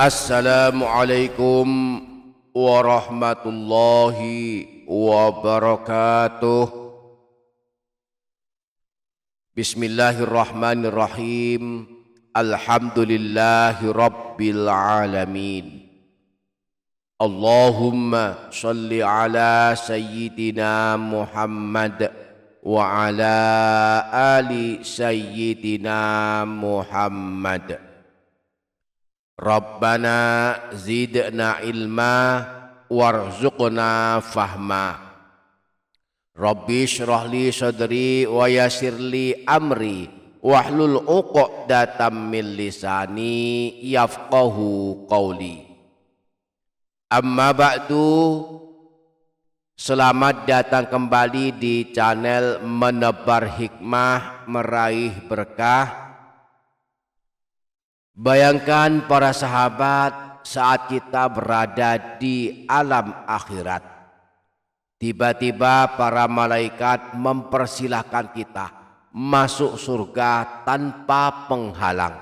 Assalamualaikum warahmatullahi wabarakatuh. Bismillahirrahmanirrahim. Alhamdulillahi rabbil alamin. Allahumma salli ala sayyidina Muhammad wa ala ali sayyidina Muhammad. Rabbana zidna ilma warzuqna fahma. Rabbi shrah li sadri wa yassir li amri wahlul 'uqdatam min lisani yafqahu qawli. Amma ba'du. Selamat datang kembali di channel Menebar Hikmah Meraih Berkah. Bayangkan para sahabat, saat kita berada di alam akhirat, tiba-tiba para malaikat mempersilahkan kita masuk surga tanpa penghalang.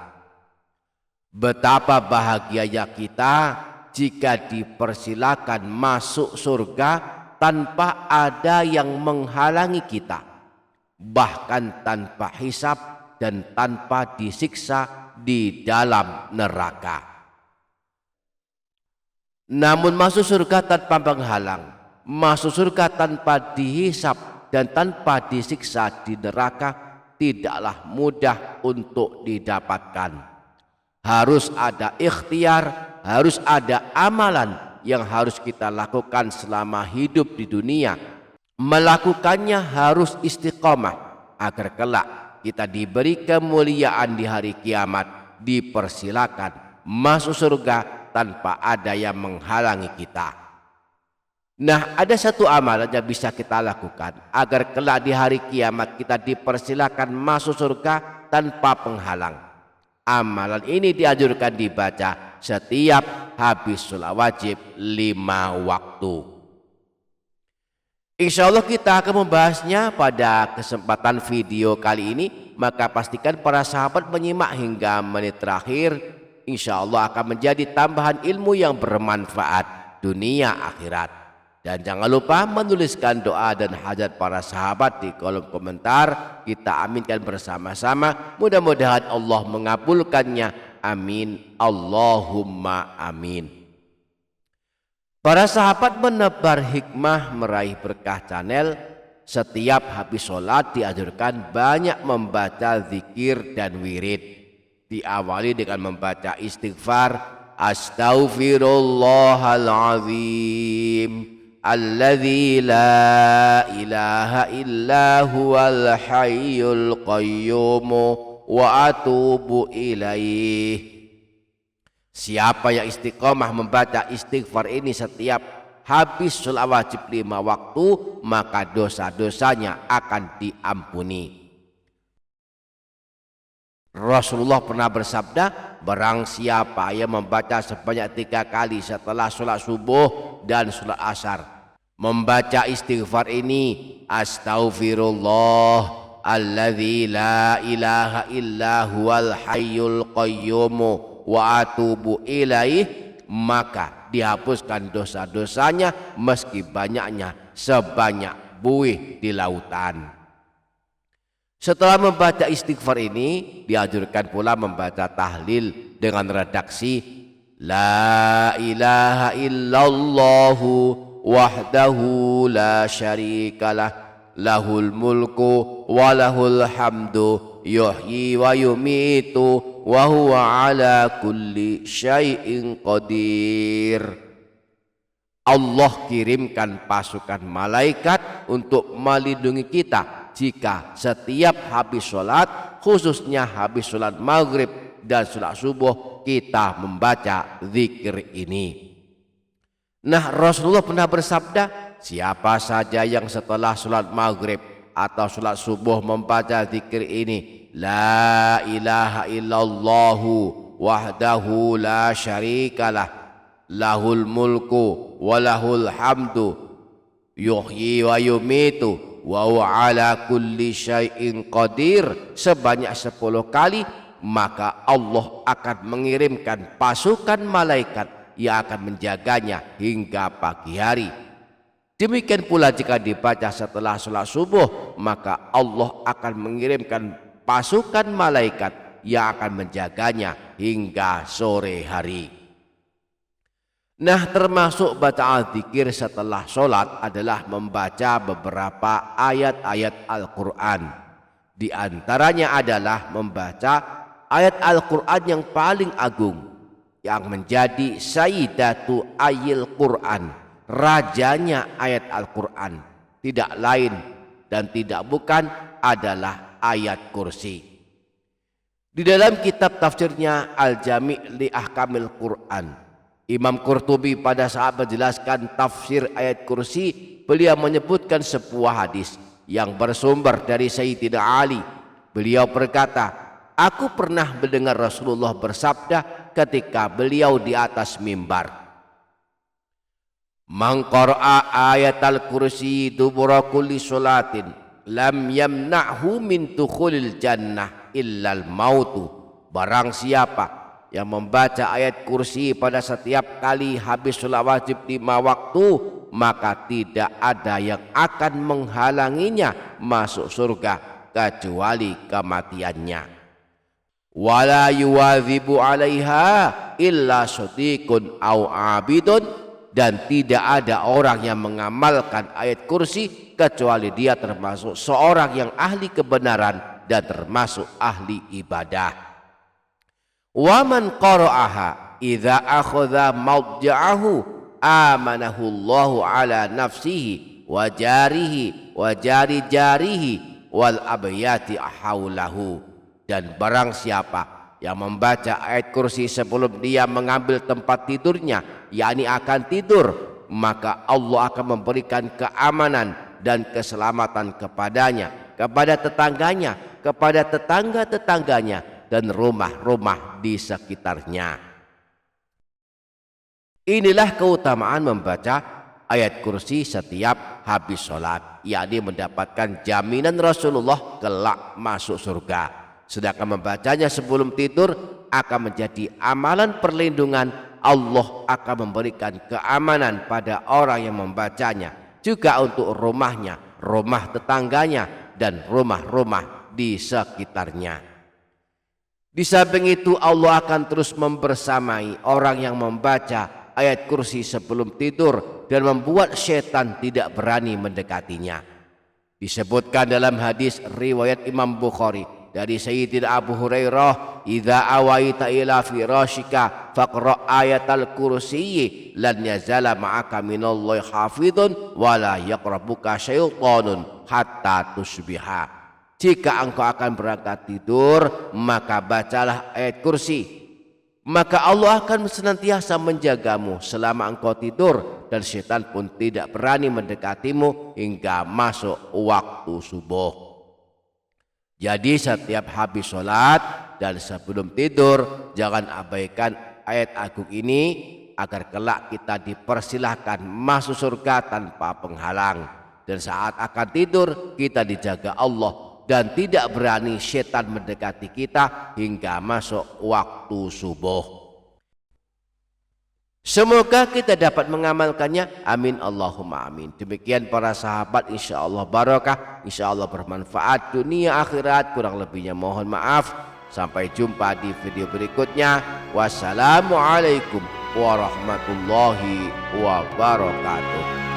Betapa bahagianya kita jika dipersilahkan masuk surga tanpa ada yang menghalangi kita, bahkan tanpa hisab dan tanpa disiksa di dalam neraka. Namun masuk surga tanpa penghalang, masuk surga tanpa dihisab dan tanpa disiksa di neraka tidaklah mudah untuk didapatkan. Harus ada ikhtiar, harus ada amalan yang harus kita lakukan selama hidup di dunia. Melakukannya harus istiqomah agar kelak kita diberi kemuliaan di hari kiamat, dipersilakan masuk surga tanpa ada yang menghalangi kita. Nah, ada satu amalan yang bisa kita lakukan agar kelak di hari kiamat kita dipersilakan masuk surga tanpa penghalang. Amalan ini dianjurkan dibaca setiap habis sholat wajib 5 waktu. Insya Allah kita akan membahasnya pada kesempatan video kali ini. Maka pastikan para sahabat menyimak hingga menit terakhir. Insya Allah akan menjadi tambahan ilmu yang bermanfaat dunia akhirat. Dan jangan lupa menuliskan doa dan hajat para sahabat di kolom komentar. Kita aminkan bersama-sama. Mudah-mudahan Allah mengabulkannya. Amin. Allahumma amin. Para sahabat Menebar Hikmah Meraih Berkah channel, setiap habis sholat dianjurkan banyak membaca zikir dan wirid. Diawali dengan membaca istighfar, astaghfirullahalazim alladzi la ilaha illa huwal hayyul qayyum wa atubu ilaih. Siapa yang istiqomah membaca istighfar ini setiap habis sholat wajib 5 waktu, maka dosa-dosanya akan diampuni. Rasulullah pernah bersabda, barang siapa yang membaca sebanyak 3 kali setelah sholat subuh dan sholat asar, membaca istighfar ini, astaghfirullah alladzi la ilaha illa huwal hayyul qayyum wa atubu ilaih, maka dihapuskan dosa-dosanya meski banyaknya sebanyak buih di lautan. Setelah membaca istighfar ini dianjurkan pula membaca tahlil dengan redaksi la ilaha illallahu wahdahu la syarikalah lahul mulku wa lahul hamdu yuhyi wa yumitu wa huwa ala kulli syai'in qadir. Allah kirimkan pasukan malaikat untuk melindungi kita jika setiap habis sholat, khususnya habis sholat maghrib dan sholat subuh, kita membaca zikir ini. Nah, Rasulullah pernah bersabda, siapa saja yang setelah sholat maghrib atau sholat subuh membaca zikir ini, la ilaha illallahu wahdahu la syarikalah lahul mulku wa lahul hamdu yuhyi wa yumitu wa huwa ala kulli syai'in qadir sebanyak 10 kali, maka Allah akan mengirimkan pasukan malaikat yang akan menjaganya hingga pagi hari. Demikian pula jika dibaca setelah sholat subuh, maka Allah akan mengirimkan pasukan malaikat yang akan menjaganya hingga sore hari. Nah, termasuk bacaan zikir setelah sholat adalah membaca beberapa ayat-ayat Al-Quran. Di antaranya adalah membaca ayat Al-Quran yang paling agung, yang menjadi Sayyidatu Ayil Quran, rajanya ayat Al-Quran, tidak lain dan tidak bukan adalah ayat kursi. Di dalam kitab tafsirnya Al-Jami' li Ahkamil Quran, Imam Qurtubi pada saat menjelaskan tafsir ayat kursi, beliau menyebutkan sebuah hadis yang bersumber dari Sayyidina Ali. Beliau berkata, aku pernah mendengar Rasulullah bersabda ketika beliau di atas mimbar, man qara'a ayatal kursi dubura kulli sholatin lam yamna'hu min dukhulil jannah illal mautu. Barang siapa yang membaca ayat kursi pada setiap kali habis sholat wajib 5 waktu, maka tidak ada yang akan menghalanginya masuk surga kecuali kematiannya. Wala yuwadzibu 'alaiha illa shadiqun au 'abidun, dan tidak ada orang yang mengamalkan ayat kursi kecuali dia termasuk seorang yang ahli kebenaran dan termasuk ahli ibadah. Wa man qara'aha idza akhadha mawja'ahu amanahu Allahu ala nafsihi wa jarihi wa jari jarihi wal abyati haulahu. Dan barang siapa yang membaca ayat kursi sebelum dia mengambil tempat tidurnya, yakni akan tidur, maka Allah akan memberikan keamanan dan keselamatan kepadanya, kepada tetangganya, kepada tetangga-tetangganya, dan rumah-rumah di sekitarnya. Inilah keutamaan membaca ayat kursi setiap habis sholat, yakni mendapatkan jaminan Rasulullah kelak masuk surga. Sedangkan membacanya sebelum tidur akan menjadi amalan perlindungan. Allah akan memberikan keamanan pada orang yang membacanya, juga untuk rumahnya, rumah tetangganya, dan rumah-rumah di sekitarnya. Di samping itu Allah akan terus membersamai orang yang membaca ayat kursi sebelum tidur dan membuat setan tidak berani mendekatinya. Disebutkan dalam hadis riwayat Imam Bukhari dari Sayyidina Abu Hurairah, idza awaita ila firashika faqra ayatal kursiyyi lan yazala ma'aka minallahi hafidun wala yaqrabuka syaitanun hatta tusbiha. Jika engkau akan berangkat tidur, maka bacalah ayat kursi, maka Allah akan senantiasa menjagamu selama engkau tidur, dan setan pun tidak berani mendekatimu hingga masuk waktu subuh. Jadi setiap habis sholat dan sebelum tidur, jangan abaikan ayat agung ini agar kelak kita dipersilahkan masuk surga tanpa penghalang. Dan saat akan tidur kita dijaga Allah dan tidak berani setan mendekati kita hingga masuk waktu subuh. Semoga kita dapat mengamalkannya. Amin Allahumma amin. Demikian para sahabat, insya Allah barakah, insya Allah bermanfaat dunia akhirat. Kurang lebihnya mohon maaf. Sampai jumpa di video berikutnya. Wassalamualaikum warahmatullahi wabarakatuh.